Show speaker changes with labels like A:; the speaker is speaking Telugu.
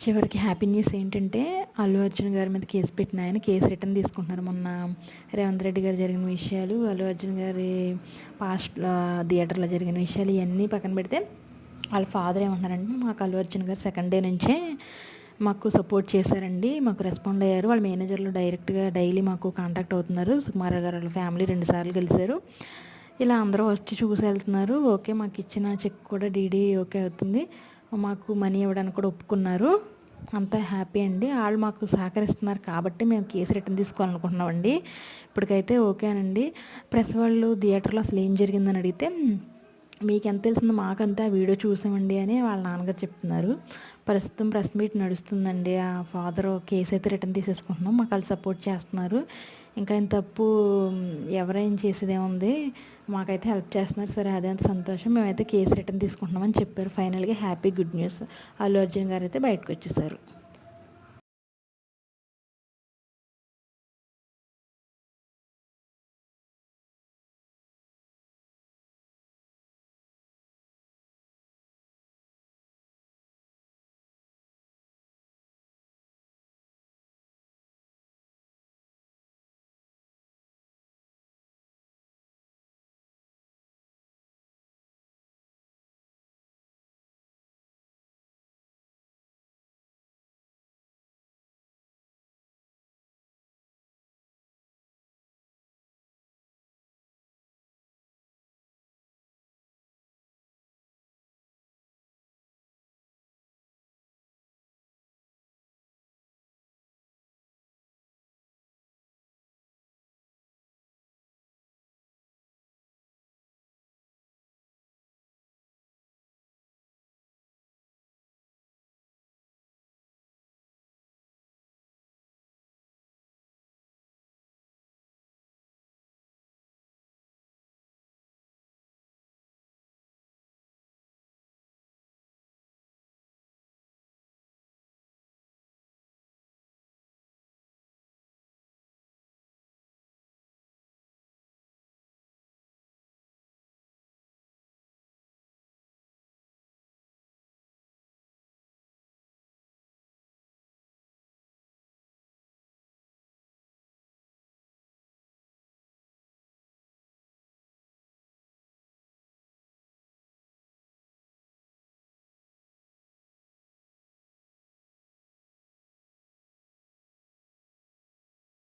A: చివరికి హ్యాపీ న్యూస్ ఏంటంటే అల్లు అర్జున్ గారి మీద కేసు పెట్టిన ఆయన కేసు రిటర్న్ తీసుకుంటున్నారు. మొన్న రేవంత్ రెడ్డి గారు జరిగిన విషయాలు, అల్లు అర్జున్ గారి పాస్ట్ థియేటర్లో జరిగిన విషయాలు ఇవన్నీ పక్కన పెడితే వాళ్ళ ఫాదర్ ఏమంటున్నారంటే, మాకు అల్లు అర్జున్ గారు సెకండ్ డే నుంచే మాకు సపోర్ట్ చేశారండి, మాకు రెస్పాండ్ అయ్యారు. వాళ్ళ మేనేజర్లు డైరెక్ట్గా డైలీ మాకు కాంటాక్ట్ అవుతున్నారు. సుకుమార్ గారు వాళ్ళ ఫ్యామిలీ 2 సార్లు కలిశారు. ఇలా అందరూ వచ్చి చూసి వెళ్తున్నారు. ఓకే, మాకు ఇచ్చిన చెక్ కూడా డీడీ ఓకే అవుతుంది, మాకు మనీ ఇవ్వడానికి కూడా ఒప్పుకున్నారు. అంతా హ్యాపీ అండి. వాళ్ళు మాకు సహకరిస్తున్నారు కాబట్టి మేము కేసు రిటర్న్ తీసుకోవాలనుకుంటున్నామండి. ఇప్పటికైతే ఓకేనండి. ప్రెస్ వాళ్ళు థియేటర్లో అసలు ఏం జరిగిందని అడిగితే, మీకు ఎంత తెలిసిందో మాకంతా వీడియో చూసామండి అని వాళ్ళ నాన్నగారు చెప్తున్నారు. ప్రస్తుతం ప్రెస్ మీట్ నడుస్తుందండి. ఆ ఫాదర్ కేసు అయితే రిటర్న్ తీసేసుకుంటున్నాం, మాకు వాళ్ళు సపోర్ట్ చేస్తున్నారు, ఇంకా ఇంత తప్పు ఎవరైనా చేసేదేముంది, మాకైతే హెల్ప్ చేస్తున్నారు, సరే అదే అంత సంతోషం, మేమైతే కేసు రిటర్న్ తీసుకుంటున్నామని చెప్పారు. ఫైనల్గా happy good news, Allu Arjun గారు అయితే బయటకు వచ్చేసారు.